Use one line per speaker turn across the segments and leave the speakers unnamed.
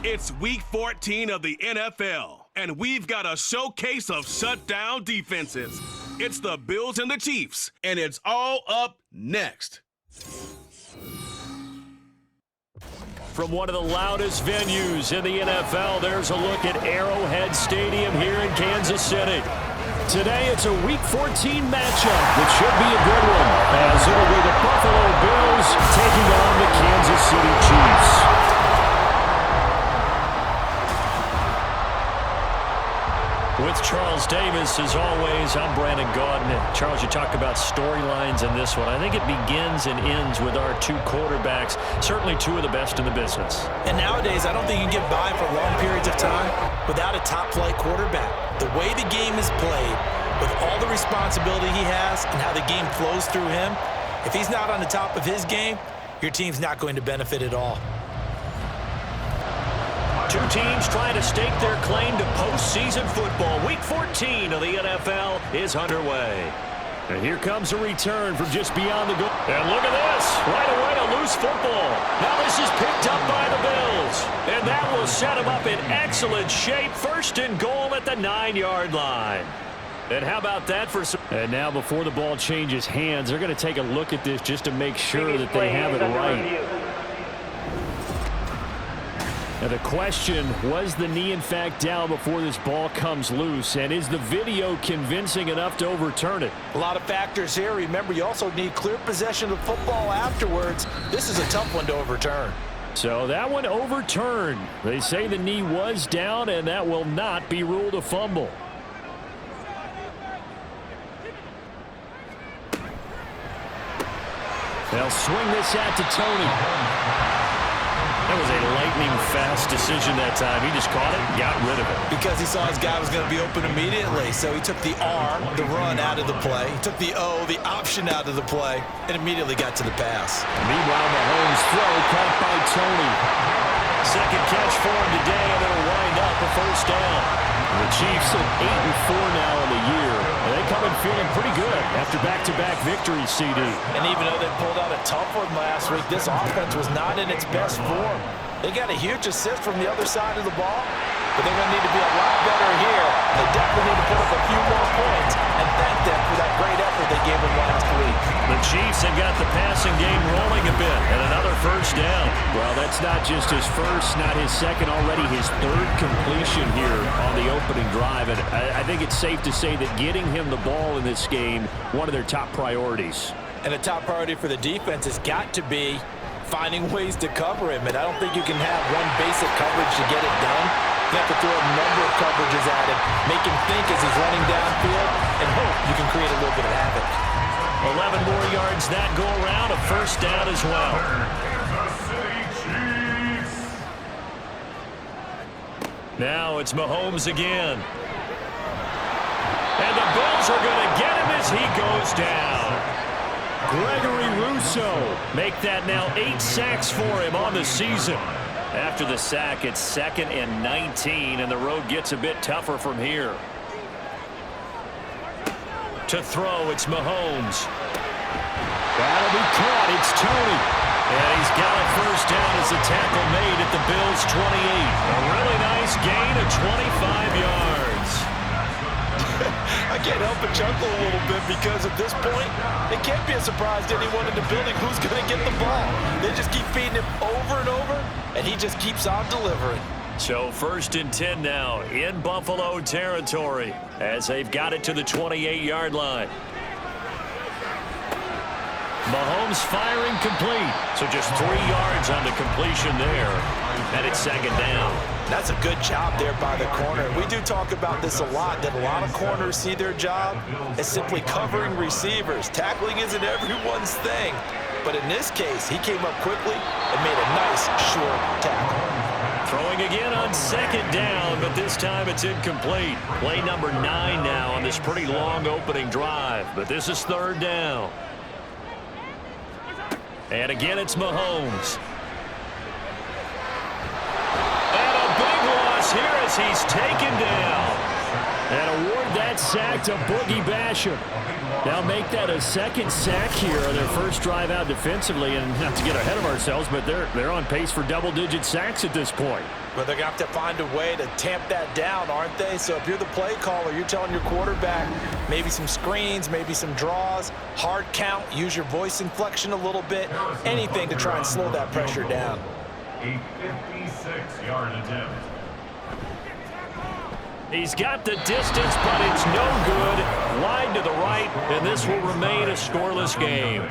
It's week 14 of the NFL, and we've got a showcase of shutdown defenses. It's the Bills and the Chiefs, and it's all up next.
From one of the loudest venues in the NFL, there's a look at Arrowhead Stadium here in Kansas City. Today, it's a Week 14 matchup that should be a good one, as it'll be the Buffalo Bills taking on the Kansas City Chiefs. With Charles Davis, as always, I'm Brandon Gaudin. Charles, you talk about storylines in this one. I think it begins and ends with our two quarterbacks, certainly two of the best in the business.
And nowadays, I don't think you can get by for long periods of time without a top-flight quarterback. The way the game is played, with all the responsibility he has and how the game flows through him, if he's not on the top of his game, your team's not going to benefit at all.
Two teams trying to stake their claim to postseason football. Week 14 of the NFL is underway. And here comes a return from just beyond the goal. And look at this. Right away, a loose football. Now this is picked up by the Bills. And that will set them up in excellent shape. First and goal at the 9-yard line. And how about that for some... And now before the ball changes hands, they're going to take a look at this just to make sure that they have it right. Now the question, was the knee in fact down before this ball comes loose? And is the video convincing enough to overturn it?
A lot of factors here. Remember, you also need clear possession of football afterwards. This is a tough one to overturn.
So that one overturned. They say the knee was down, and that will not be ruled a fumble. They'll swing this out to Tony. That was a lightning-fast decision that time. He just caught it and got rid of it.
Because he saw his guy was going to be open immediately. So he took the R, the run, out of the play. He took the O, the option, out of the play, and immediately got to the pass.
Meanwhile, Mahomes' throw caught by Tony. Second catch for him today, and it'll wind up a first down. The Chiefs at 8-4 now in the year. And they come in feeling pretty good after back-to-back victories, CD.
And even though they pulled out a tough one last week, this offense was not in its best form. They got a huge assist from the other side of the ball, but they're going to need to be a lot better here. They definitely need to put up a few more points and thank them for that great effort they gave them last week.
The Chiefs have got the passing game rolling a bit, and another first down. Well, that's not just his first, not his second, already his third completion here on the opening drive. And I think it's safe to say that getting him the ball in this game, one of their top priorities.
And a top priority for the defense has got to be finding ways to cover him. And I don't think you can have one basic coverage to get it done. You have to throw a number of coverages at him, make him think as he's running downfield, and hope you can create a little bit of havoc.
11 more yards that go around, a first down as well. Now it's Mahomes again. And the Bills are going to get him as he goes down. Gregory Rousseau make that now 8 sacks for him on the season. After the sack, it's 2nd and 19, and the road gets a bit tougher from here. To throw, it's Mahomes. That'll be caught. It's Tony. And he's got a first down as the tackle made at the Bills' 28. A really nice gain of 25 yards.
I can't help but chuckle a little bit because at this point, it can't be a surprise to anyone in the building who's going to get the ball. They just keep feeding him over and over, and he just keeps on delivering.
So 1st and 10 now in Buffalo territory as they've got it to the 28-yard line. Mahomes firing complete. So just 3 yards on the completion there. And it's 2nd down.
That's a good job there by the corner. We do talk about this a lot, that a lot of corners see their job as simply covering receivers. Tackling isn't everyone's thing. But in this case, he came up quickly and made a nice, short tackle.
Throwing again on 2nd down, but this time it's incomplete. Play number 9 now on this pretty long opening drive. But this is 3rd down. And again, it's Mahomes. And a big loss here as he's taken down. And award that sack to Boogie Basham. Now make that a second sack here on their first drive out defensively, and not to get ahead of ourselves, but they're on pace for double-digit sacks at this point.
But they're going to have to find a way to tamp that down, aren't they? So if you're the play caller, you're telling your quarterback maybe some screens, maybe some draws, hard count, use your voice inflection a little bit, anything to try and slow that pressure down.
A 56-yard attempt.
He's got the distance, but it's no good. Wide to the right, and this will remain a scoreless game.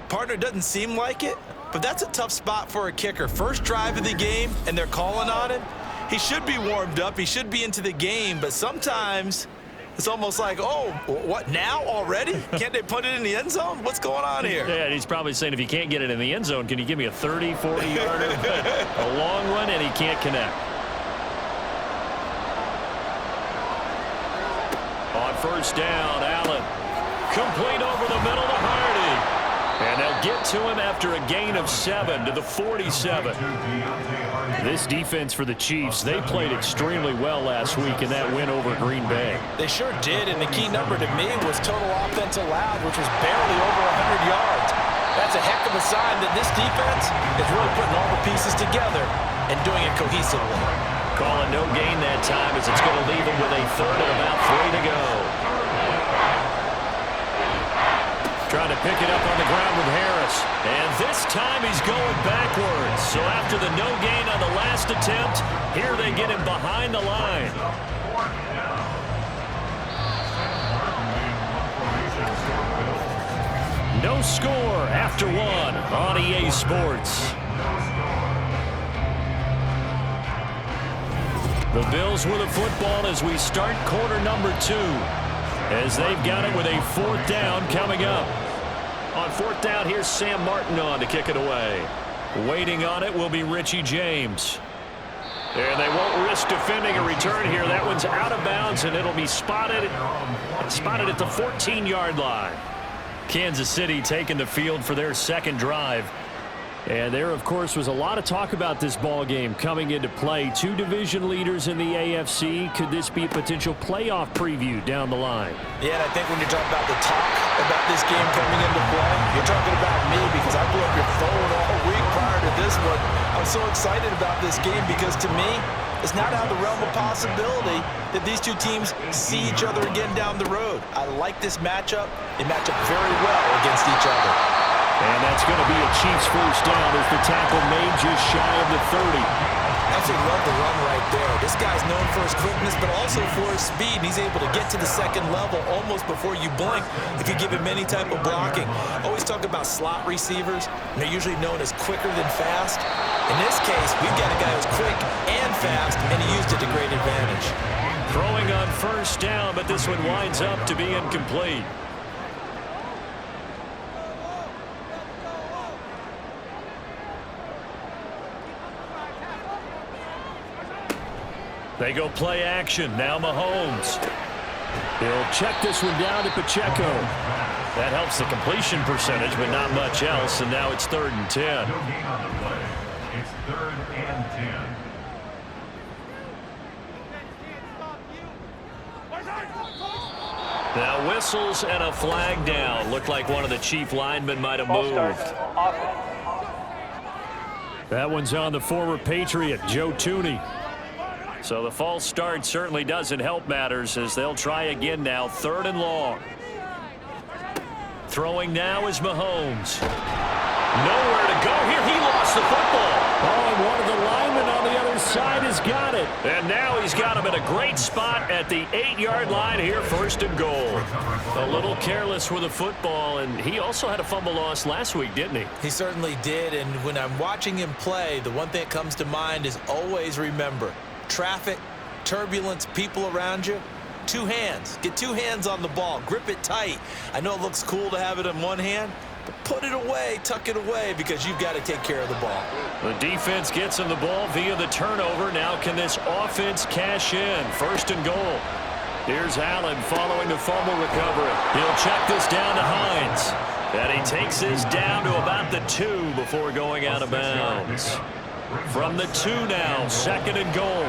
Partner, doesn't seem like it, but that's a tough spot for a kicker. First drive of the game, and they're calling on him. He should be warmed up. He should be into the game, but sometimes it's almost like, oh, what, now already? Can't they put it in the end zone? What's going on here?
Yeah, and he's probably saying, if you can't get it in the end zone, can you give me a 30, 40-yarder? A long one, and he can't connect. On first down, Allen. Complete over the middle to Hardy. And they'll get to him after a gain of 7 to the 47. This defense for the Chiefs, they played extremely well last week in that win over Green Bay.
They sure did, and the key number to me was total offense allowed, which was barely over 100 yards. That's a heck of a sign that this defense is really putting all the pieces together and doing it cohesively.
Calling no gain that time as it's going to leave him with a third and about 3 to go. Trying to pick it up on the ground with Harris. And this time he's going backwards. So after the no gain on the last attempt, here they get him behind the line. No score after 1 on EA Sports. The Bills with the football as we start quarter number 2. As they've got it with a fourth down coming up. On fourth down, here's Sam Martin on to kick it away. Waiting on it will be Richie James. And they won't risk defending a return here. That one's out of bounds, and it'll be spotted at the 14-yard line. Kansas City taking the field for their second drive. And there, of course, was a lot of talk about this ball game coming into play. 2 division leaders in the AFC. Could this be a potential playoff preview down the line?
Yeah, and I think when you're talking about the talk about this game coming into play, you're talking about me because I blew up your phone all week prior to this one. I'm so excited about this game because to me, it's not out of the realm of possibility that these two teams see each other again down the road. I like this matchup. They match up very well against each other.
And that's going to be a Chiefs first down as the tackle made just shy of the 30.
Absolutely love the run right there. This guy's known for his quickness, but also for his speed. He's able to get to the second level almost before you blink if you give him any type of blocking. Always talk about slot receivers, and they're usually known as quicker than fast. In this case, we've got a guy who's quick and fast, and he used it to great advantage.
Throwing on first down, but this one winds up to be incomplete. They go play action. Now Mahomes. He'll check this one down to Pacheco. That helps the completion percentage, but not much else. And now it's 3rd and 10.
No gain on the play. It's 3rd and 10.
Now whistles and a flag down. Looked like one of the Chief linemen might have moved. That one's on the former Patriot, Joe Tooney. So the false start certainly doesn't help matters as they'll try again now. 3rd and long. Throwing now is Mahomes. Nowhere to go here. He lost the football. Oh, and one of the linemen on the other side has got it. And now he's got him in a great spot at the 8-yard line here, 1st and goal. A little careless with the football, and he also had a fumble loss last week, didn't he?
He certainly did, and when I'm watching him play, the one thing that comes to mind is always remember, traffic, turbulence, people around you, 2 hands. Get 2 hands on the ball. Grip it tight. I know it looks cool to have it in one hand, but put it away, tuck it away, because you've got to take care of the ball.
The defense gets him the ball via the turnover. Now can this offense cash in? 1st and goal. Here's Allen following the fumble recovery. He'll check this down to Hines. And he takes this down to about the 2 before going out of bounds. From the 2 now, 2nd and goal.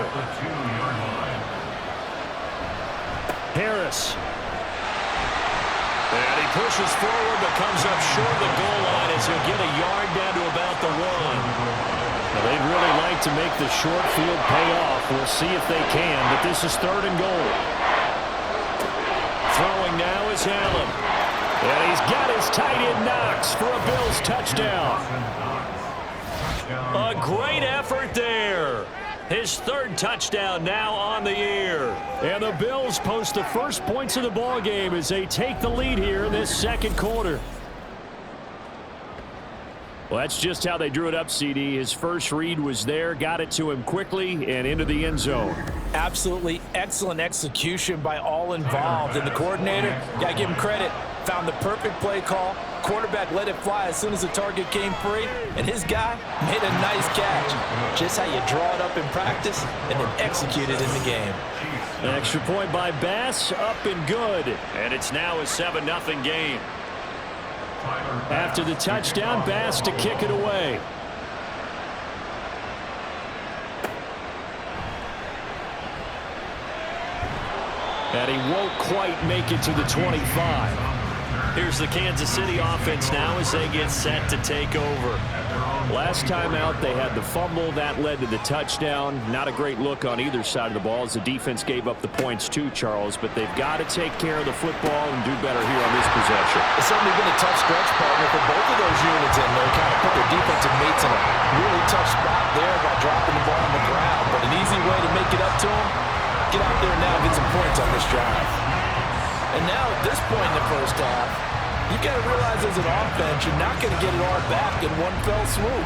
Harris. And he pushes forward but comes up short of the goal line as he'll get a yard down to about the 1. Now, they'd really like to make the short field pay off. We'll see if they can, but this is 3rd and goal. Throwing now is Allen. And he's got his tight end Knox for a Bills touchdown. A great effort there. His 3rd touchdown now on the year. And the Bills post the first points of the ball game as they take the lead here in this 2nd quarter. Well, that's just how they drew it up, CD. His first read was there, got it to him quickly, and into the end zone.
Absolutely excellent execution by all involved. And the coordinator, got to give him credit, found the perfect play call. Quarterback let it fly as soon as the target came free, and his guy made a nice catch. Just how you draw it up in practice and then execute it in the game.
An extra point by Bass, up and good. And it's now a 7-0 game. After the touchdown, Bass to kick it away. And he won't quite make it to the 25. Here's the Kansas City offense now as they get set to take over. Last time out, they had the fumble. That led to the touchdown. Not a great look on either side of the ball as the defense gave up the points too, Charles. But they've got to take care of the football and do better here on this possession.
It's certainly been a tough stretch, partner, for both of those units in there. Kind of put their defensive mates in a really tough spot there by dropping the ball on the ground. But an easy way to make it up to them, get out there now and get some points on this drive. And now at this point in the first half, you've got to realize as an offense, you're not going to get it all back in one fell swoop.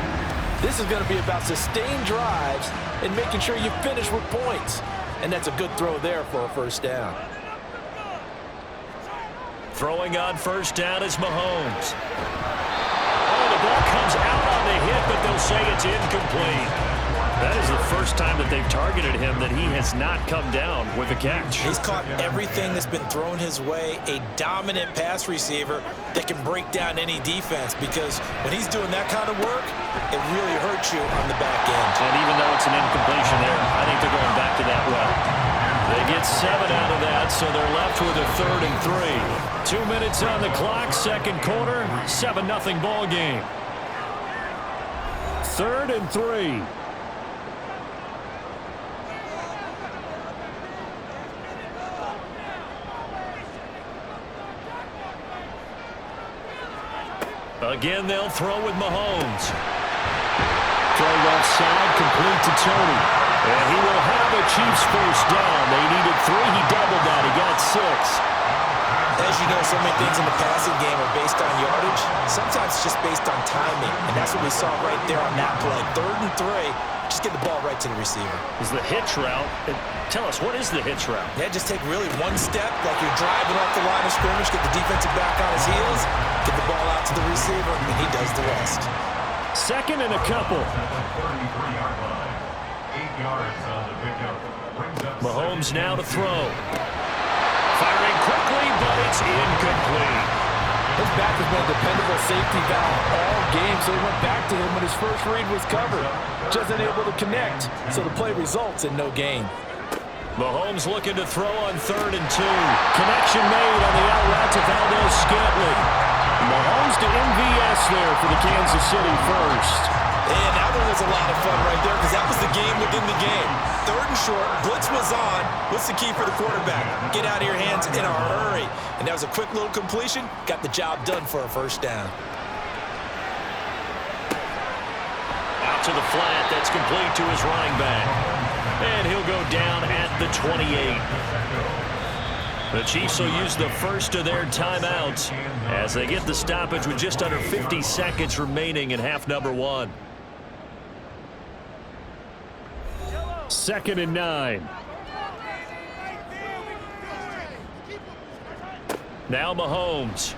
This is going to be about sustained drives and making sure you finish with points. And that's a good throw there for a first down.
Throwing on first down is Mahomes. Oh, the ball comes out on the hit, but they'll say it's incomplete. That is the first time that they've targeted him that he has not come down with a catch.
He's caught everything that's been thrown his way, a dominant pass receiver that can break down any defense, because when he's doing that kind of work, it really hurts you on the back end.
And even though it's an incompletion there, I think they're going back to that well. They get 7 out of that, so they're left with a 3rd and 3. 2 minutes on the clock, 2nd quarter, 7-0 ball game. 3rd and 3. Again, they'll throw with Mahomes. Throw left side, complete to Tony. And he will have a Chiefs first down. They needed 3. He doubled that. He got 6.
As you know, so many things in the passing game are based on yardage. Sometimes it's just based on timing. And that's what we saw right there on that play. 3rd and 3. Just get the ball right to the receiver.
Is the hitch route. Tell us, what is the hitch route?
Yeah, just take really one step, like you're driving off the line of scrimmage, get the defensive back on his heels, get the ball out to the receiver, and he does the rest.
2nd and a couple. Mahomes now to throw. Firing quickly, but it's incomplete.
His back has been a dependable safety valve all game, so he went back to him when his first read was covered. Just unable to connect, so the play results in no gain.
Mahomes looking to throw on 3rd and 2. Connection made on the out route to Valdez-Scantling. Mahomes to MVS there for the Kansas City first.
And that one was a lot of fun right there, because that was the game within the game. 3rd and short, blitz was on. What's the key for the quarterback? Get out of your hands in a hurry. And that was a quick little completion. Got the job done for a first down.
Out to the flat, that's complete to his running back. And he'll go down at the 28. The Chiefs will use the first of their timeouts as they get the stoppage with just under 50 seconds remaining in half number 1. 2nd and 9. Now Mahomes.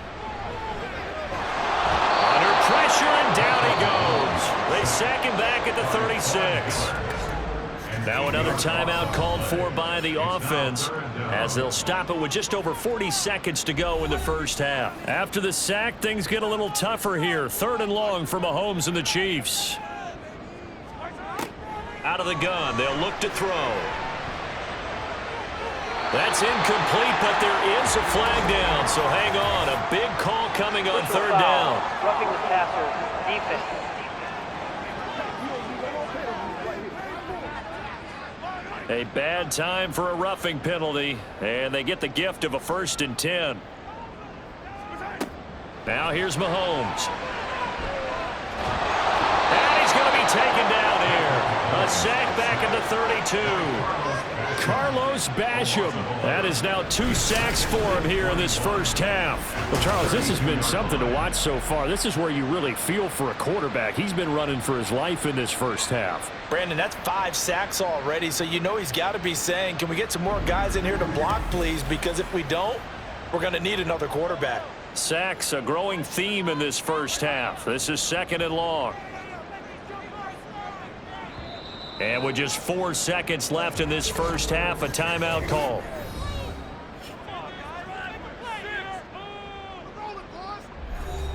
Under pressure, and down he goes. They sack him back at the 36. Now another timeout called for by the offense as they'll stop it with just over 40 seconds to go in the first half. After the sack, things get a little tougher here. 3rd and long for Mahomes and the Chiefs. Out of the gun, they'll look to throw. That's incomplete, but there is a flag down, so hang on. A big call coming on third down.
Roughing the passer, defense.
A bad time for a roughing penalty, and they get the gift of a 1st and 10. Now here's Mahomes. And he's going to be taken down here. A sack back at the 32. Carlos Basham. That is now 2 sacks for him here in this first half. Well, Charles, this has been something to watch so far. This is where you really feel for a quarterback. He's been running for his life in this first half.
Brandon, that's 5 sacks already, so you know he's got to be saying, can we get some more guys in here to block, please? Because if we don't, we're going to need another quarterback.
Sacks, a growing theme in this first half. This is 2nd and long. And with just 4 seconds left in this first half, a timeout call.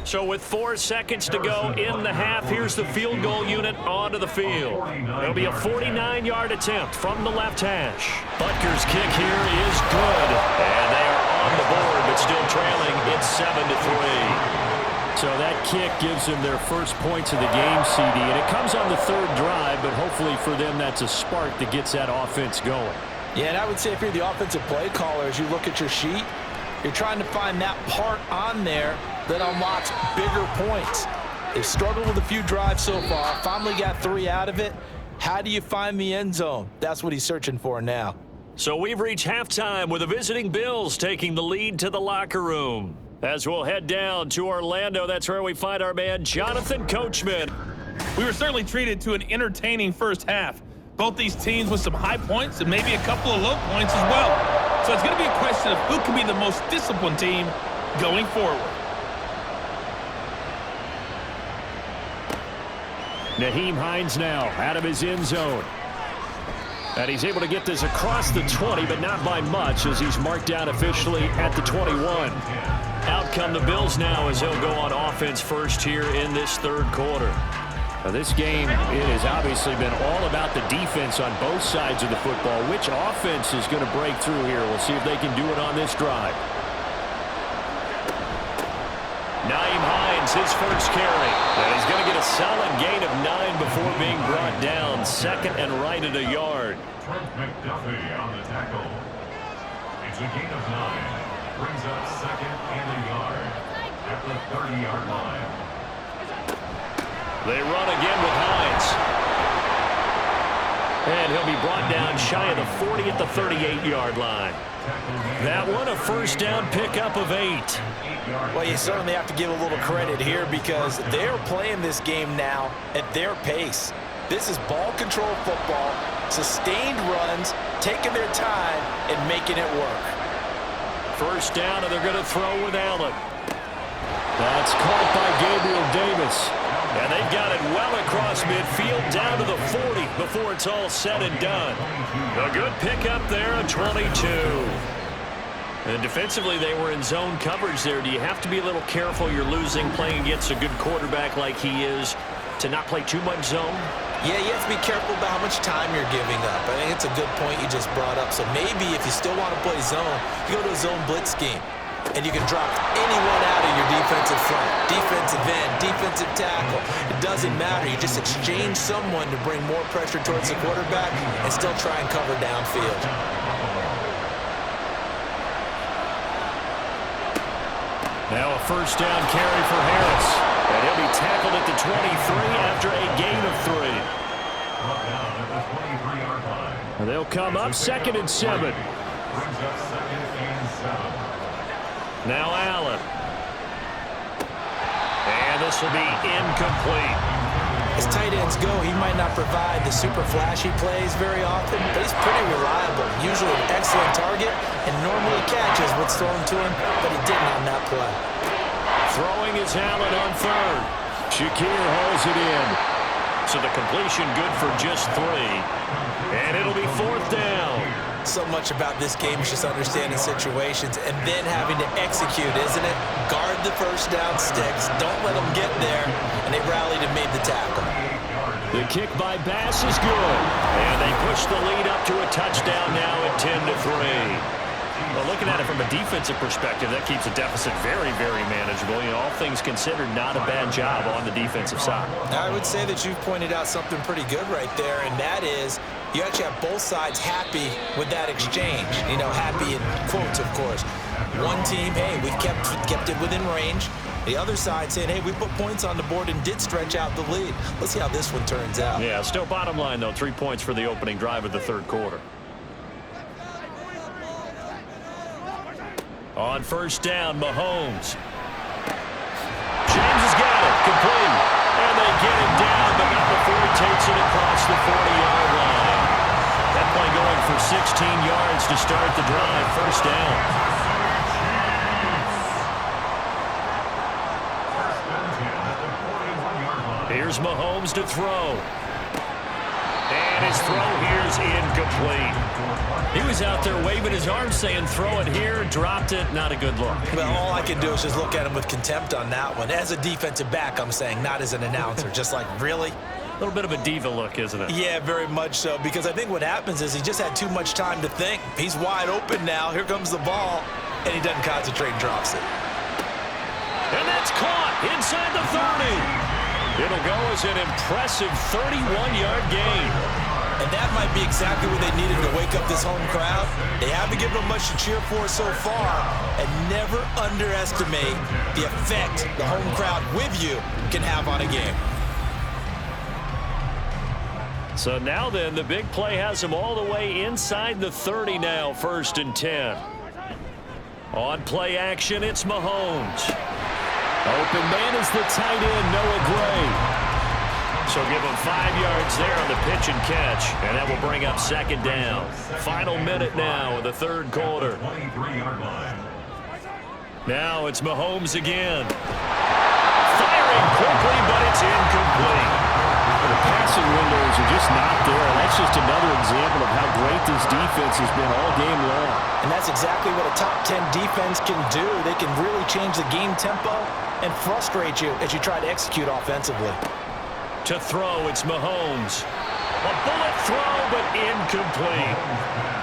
So with 4 seconds to go in the half, here's the field goal unit onto the field. It'll be a 49-yard attempt from the left hash. Butker's kick here is good. And they are on the board, but still trailing. It's 7-3. So that kick gives them their first points of the game, CD. And it comes on the 3rd drive, but hopefully for them that's a spark that gets that offense going.
Yeah, and I would say if you're the offensive play caller, as you look at your sheet, you're trying to find that part on there that unlocks bigger points. They've struggled with a few drives so far. Finally got 3 out of it. How do you find the end zone? That's what he's searching for now.
So we've reached halftime with the visiting Bills taking the lead to the locker room. As we'll head down to Orlando, that's where we find our man Jonathan Coachman.
We were certainly treated to an entertaining first half. Both these teams with some high points and maybe a couple of low points as well. So it's going to be a question of who can be the most disciplined team going forward.
Nyheim Hines now out of his end zone. And he's able to get this across the 20, but not by much as he's marked down officially at the 21. Out come the Bills now as they'll go on offense first here in this 3rd quarter. Now this game, it has obviously been all about the defense on both sides of the football. Which offense is going to break through here? We'll see if they can do it on this drive. Nyheim Hines, his first carry. And he's going to get a solid gain of 9 before being brought down. 2nd and right at a yard.
Trent McDuffie on the tackle. It's a gain of 9. Brings up 2nd and a yard at the 30-yard line.
They run again with Hines. And he'll be brought down shy of the 40 at the 38-yard line. That one a first down pickup of 8.
Well, you certainly have to give a little credit here because they're playing this game now at their pace. This is ball control football, sustained runs, taking their time and making it work.
First down, and they're going to throw with Allen. That's caught by Gabriel Davis. And they've got it well across midfield down to the 40 before it's all said and done. A good pickup there, a 22. And defensively, they were in zone coverage there. Do you have to be a little careful? You're losing, playing against a good quarterback like he is, to not play too much zone?
Yeah, you have to be careful about how much time you're giving up. I think it's a good point you just brought up. So maybe if you still want to play zone, you go to a zone blitz scheme. And you can drop anyone out of your defensive front, defensive end, defensive tackle. It doesn't matter. You just exchange someone to bring more pressure towards the quarterback and still try and cover downfield.
Now a first down carry for Harris. And he'll be tackled at the 23 after a gain of 3.
Brought down at the 23-yard line.
And they'll come up 2nd and 7.
Brings up 2nd and 7.
Now Allen. And this will be incomplete.
As tight ends go, he might not provide the super flashy plays very often, but he's pretty reliable. Usually an excellent target and normally catches what's thrown to him, but he didn't on that play.
Throwing is Allen on 3rd. Shakir hauls it in. So the completion good for just 3. And it'll be 4th down.
So much about this game is just understanding situations and then having to execute, isn't it? Guard the first down sticks. Don't let them get there. And they rallied and made the tackle.
The kick by Bass is good. And they push the lead up to a touchdown now at 10-3. Well, looking at it from a defensive perspective, that keeps the deficit very, very manageable. You know, all things considered, not a bad job on the defensive side.
I would say that you've pointed out something pretty good right there, and that is you actually have both sides happy with that exchange. You know, happy in quotes, of course. One team, hey, we've kept it within range. The other side saying, hey, we put points on the board and did stretch out the lead. Let's see how this one turns out.
Yeah, still bottom line, though, 3 points for the opening drive of the third quarter. On first down, Mahomes. James has got it, complete. And they get him down, but not before he takes it across the 40-yard line. That play going for 16 yards to start the drive, first down. Here's Mahomes to throw. And his throw here is incomplete. He was out there waving his arms saying, throw it here, dropped it, not a good look.
Well, all I can do is just look at him with contempt on that one. As a defensive back, I'm saying, not as an announcer. Just like, really?
A little bit of a diva look, isn't it?
Yeah, very much so, because I think what happens is he just had too much time to think. He's wide open now. Here comes the ball, and he doesn't concentrate and drops it.
And that's caught inside the 30. It'll go as an impressive 31-yard gain.
And that might be exactly what they needed to wake up this home crowd. They haven't given them much to cheer for so far, and never underestimate the effect the home crowd with you can have on a game.
So now then, the big play has them all the way inside the 30 now, 1st and 10. On play action, it's Mahomes. Open man is the tight end, Noah Gray. So give him 5 yards there on the pitch and catch, and that will bring up second down. Final minute now of the third quarter. Now it's Mahomes again. Firing quickly, but it's incomplete.
The passing windows are just not there, and that's just another example of how great this defense has been all game long.
And that's exactly what a top 10 defense can do. They can really change the game tempo and frustrate you as you try to execute offensively.
To throw, it's Mahomes. A bullet throw, but incomplete.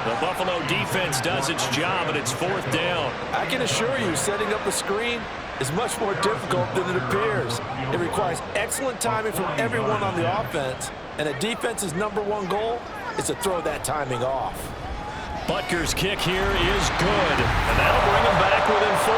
The Buffalo defense does its job, and it's 4th down.
I can assure you, setting up a screen is much more difficult than it appears. It requires excellent timing from everyone on the offense, and a defense's #1 goal is to throw that timing off.
Butker's kick here is good, and that'll bring him back within 4.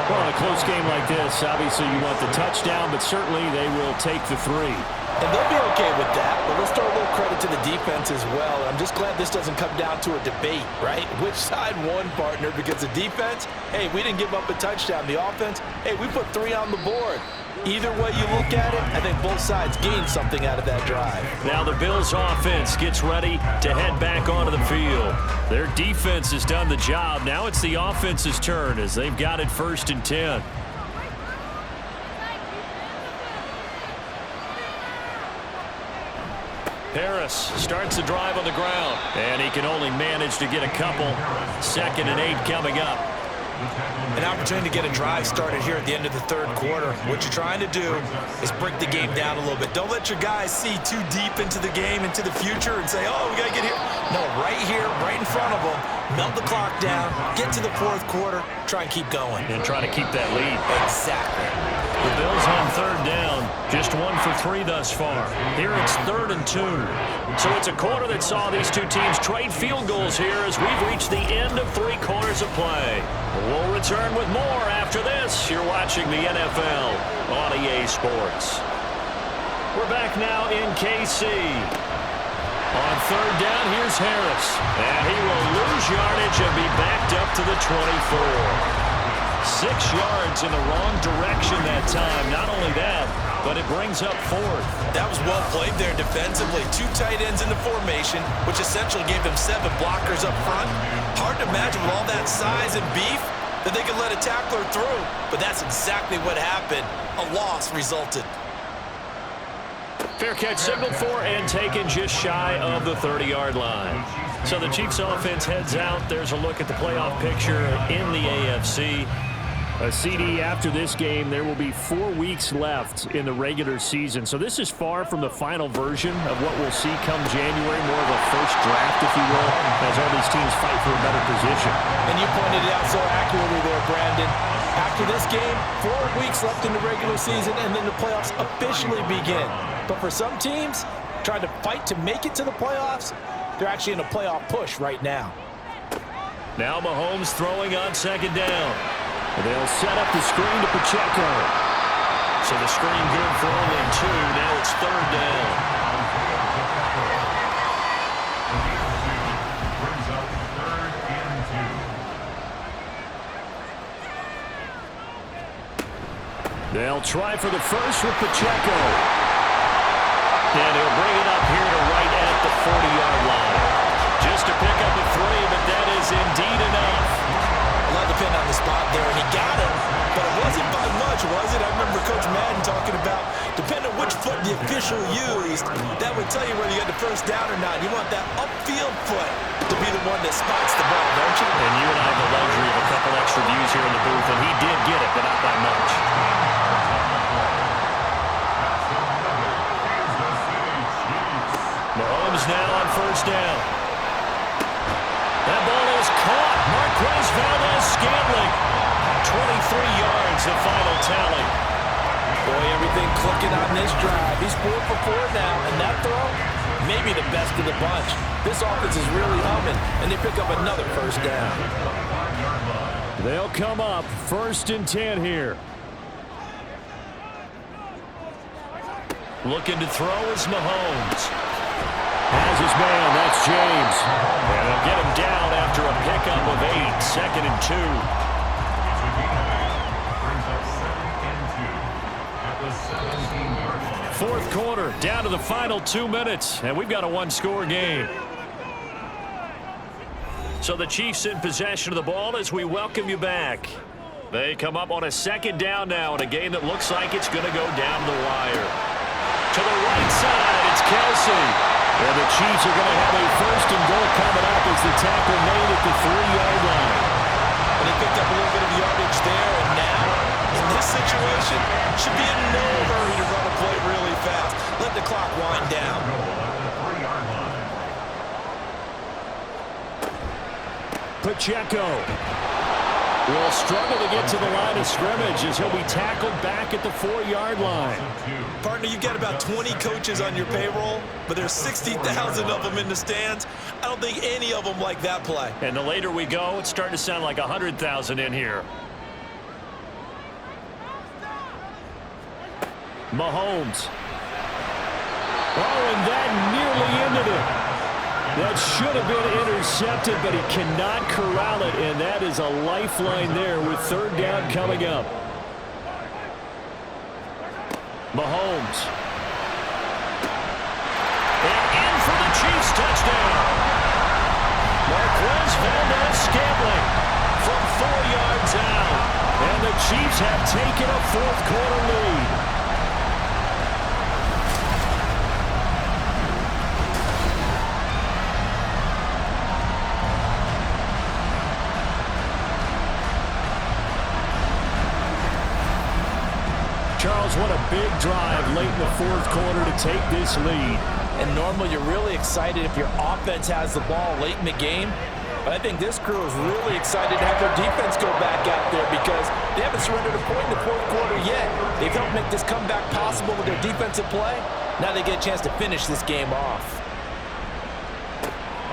Well, in a close game like this, obviously you want the touchdown, but certainly they will take the 3.
And they'll be okay with that, but let's throw a little credit to the defense as well. I'm just glad this doesn't come down to a debate, right? Which side won, partner? Because the defense, hey, we didn't give up a touchdown. The offense, hey, we put 3 on the board. Either way you look at it, I think both sides gained something out of that drive.
Now the Bills' offense gets ready to head back onto the field. Their defense has done the job. Now it's the offense's turn as they've got it 1st and 10. Harris starts the drive on the ground, and he can only manage to get a couple. 2nd and 8 coming up.
An opportunity to get a drive started here at the end of the third quarter. What you're trying to do is break the game down a little bit. Don't let your guys see too deep into the game, into the future, and say, oh, we got to get here. No, right here, right in front of them. Melt the clock down, get to the 4th quarter, try and keep going.
And try to keep that lead.
Exactly.
The Bills on 3rd down, just 1 for 3 thus far. Here it's 3rd and 2. So it's a quarter that saw these two teams trade field goals here as we've reached the end of 3 quarters of play. We'll return with more after this. You're watching the NFL on EA Sports. We're back now in KC. On 3rd down, here's Harris. And he will lose yardage and be backed up to the 24. 6 yards in the wrong direction that time. Not only that, but it brings up 4th.
That was well played there defensively. 2 tight ends in the formation, which essentially gave them 7 blockers up front. Hard to imagine with all that size and beef that they could let a tackler through. But that's exactly what happened. A loss resulted.
Fair catch signaled for and taken just shy of the 30-yard line. So the Chiefs offense heads out. There's a look at the playoff picture in the AFC.
A CD after this game, there will be 4 weeks left in the regular season. So this is far from the final version of what we'll see come January, more of a first draft, if you will, as all these teams fight for a better position.
And you pointed it out so accurately there, Brandon. After this game, 4 weeks left in the regular season, and then the playoffs officially begin. But for some teams, trying to fight to make it to the playoffs, they're actually in a playoff push right now.
Now Mahomes throwing on second down. They'll set up the screen to Pacheco. So the screen good for only 2. Now it's third down.
Brings up 3rd and 2.
They'll try for the first with Pacheco.
And he'll bring it up here to right at the 40-yard line. Just to pick up a 3, but that is indeed enough.
Love the pin on the spot there, and he got it, but it wasn't by much, was it? I remember Coach Madden talking about, depending on which foot the official used, that would tell you whether you had the first down or not. You want that upfield foot to be the one that spots the ball, don't you?
And you and I have the luxury of a couple extra views here in the booth, and he did get it, but not by much. Mahomes now on first down. That ball is caught. Marquez Valdez-Scantling. 23 yards, the final tally.
Boy, everything clicking on this drive. He's 4 for 4 now, and that throw, maybe the best of the bunch. This offense is really humming, and they pick up another first down.
They'll come up 1st and 10 here.
Looking to throw is Mahomes.
Has his man, that's James.
And they'll get him down after a pickup of 8, 2nd and 2.
Brings up 2nd and 2 at the 17-yard line.
4th quarter, down to the final 2 minutes, and we've got a 1-score game. So the Chiefs in possession of the ball as we welcome you back. They come up on a 2nd down now in a game that looks like it's going to go down the wire. To the right side, it's Kelsey.
And the Chiefs are going to have a 1st and goal coming up as the tackle made at the 3-yard line.
And he picked up a little bit of yardage there, and now, in this situation, should be in no hurry to run a play really fast. Let the clock wind down.
Pacheco will struggle to get to the line of scrimmage as he'll be tackled back at the 4-yard line.
Partner, you got about 20 coaches on your payroll, but there's 60,000 of them in the stands. I don't think any of them like that play.
And the later we go, it's starting to sound like 100,000 in here.
Mahomes. Oh, and that nearly ended it. That should have been intercepted, but he cannot corral it, and that is a lifeline there with 3rd down coming up. Mahomes.
And in for the Chiefs touchdown. Marquez Valdez-Scantling from 4 yards out.
And the Chiefs have taken a 4th quarter lead. Charles, what a big drive late in the 4th quarter to take this lead.
And normally you're really excited if your offense has the ball late in the game. But I think this crew is really excited to have their defense go back out there because they haven't surrendered a point in the 4th quarter yet. They've helped make this comeback possible with their defensive play. Now they get a chance to finish this game off.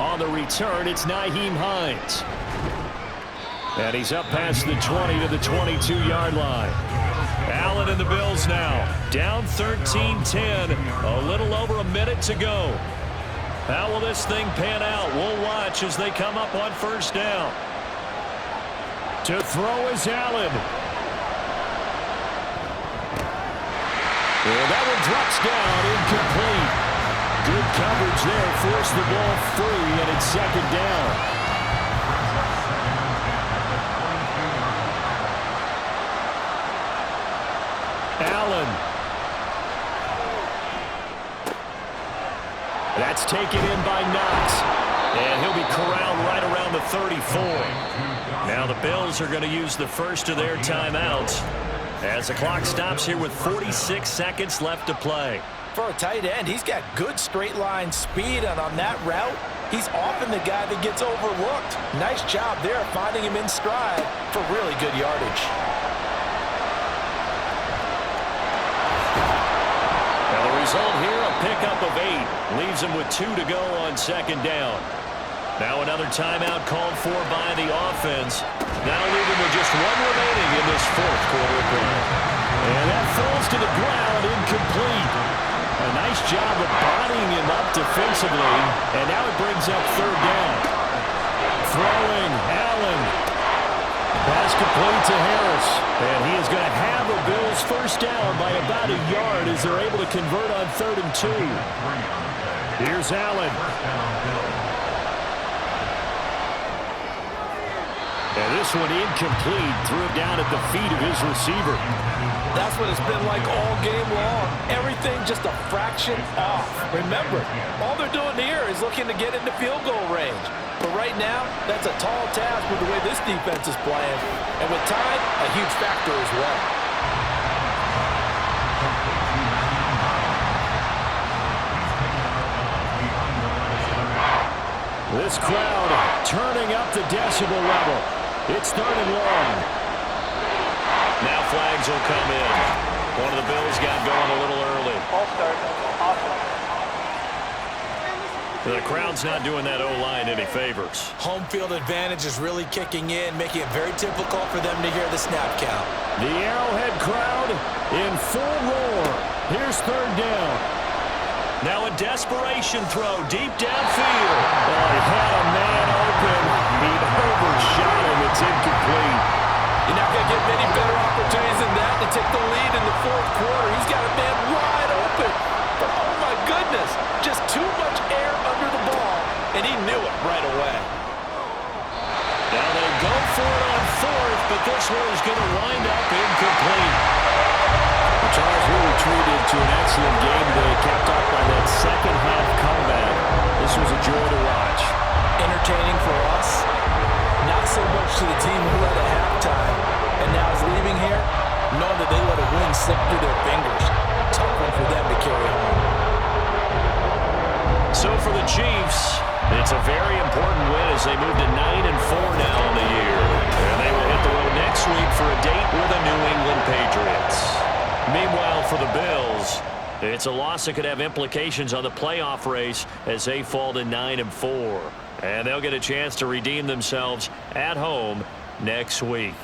On the return, it's Nyheim Hines. And he's up past the 20 to the 22-yard line.
Allen and the Bills now. Down 13-10. A little over a minute to go. How will this thing pan out? We'll watch as they come up on 1st down.
To throw is Allen. And that one drops down, incomplete. Good coverage there, forced the ball free, and it's 2nd down. Allen. That's taken in by Knox.
And he'll be corralled right around the 34. Now the Bills are going to use the first of their timeouts as the clock stops here with 46 seconds left to play.
For a tight end, he's got good straight line speed, and on that route, he's often the guy that gets overlooked. Nice job there finding him in stride for really good yardage.
Now the result here, a pickup of 8. Leaves him with 2 to go on second down. Now another timeout called for by the offense. Now leaving with just 1 remaining in this fourth quarter of play. And that falls to the ground, incomplete. A nice job of bodying him up defensively. And now it brings up third down. Throwing, Allen. Pass complete to Harris. And he is going to have the Bills first down by about a yard as they're able to convert on 3rd and 2. Here's Allen. And this one incomplete. Threw it down at the feet of his receiver.
That's what it's been like all game long. Everything just a fraction off. Remember, all they're doing here is looking to get into field goal range. But right now, that's a tall task with the way this defense is playing. And with time, a huge factor as well.
This crowd turning up the decibel level. It's 3rd and long. Now flags will come in. One of the Bills got going a little early.
All start. Awesome.
The crowd's not doing that O-line any favors.
Home field advantage is really kicking in, making it very difficult for them to hear the snap count.
The Arrowhead crowd in full roar. Here's 3rd down. Now a desperation throw deep downfield. Oh, he had a man open. He overshot him. It's incomplete.
You're not going to get many better opportunities than that to take the lead in the fourth quarter. He's got a man wide open. But oh my goodness, just too much air under the ball, and he knew it right away.
Now they go for it on 4th, but this one is going to wind up incomplete. The Chargers really treated to an excellent game today, kept up by that second half comeback. This was a joy to watch.
Entertaining for us, not so much to the team who led at halftime, and now is leaving here, knowing that they let a win slip through their fingers. Tough one for them to carry home.
So for the Chiefs, it's a very important win as they move to 9-4 now on the year. And they will hit the road next week for a date with the New England Patriots. Meanwhile, for the Bills, it's a loss that could have implications on the playoff race as they fall to 9-4. And they'll get a chance to redeem themselves at home next week.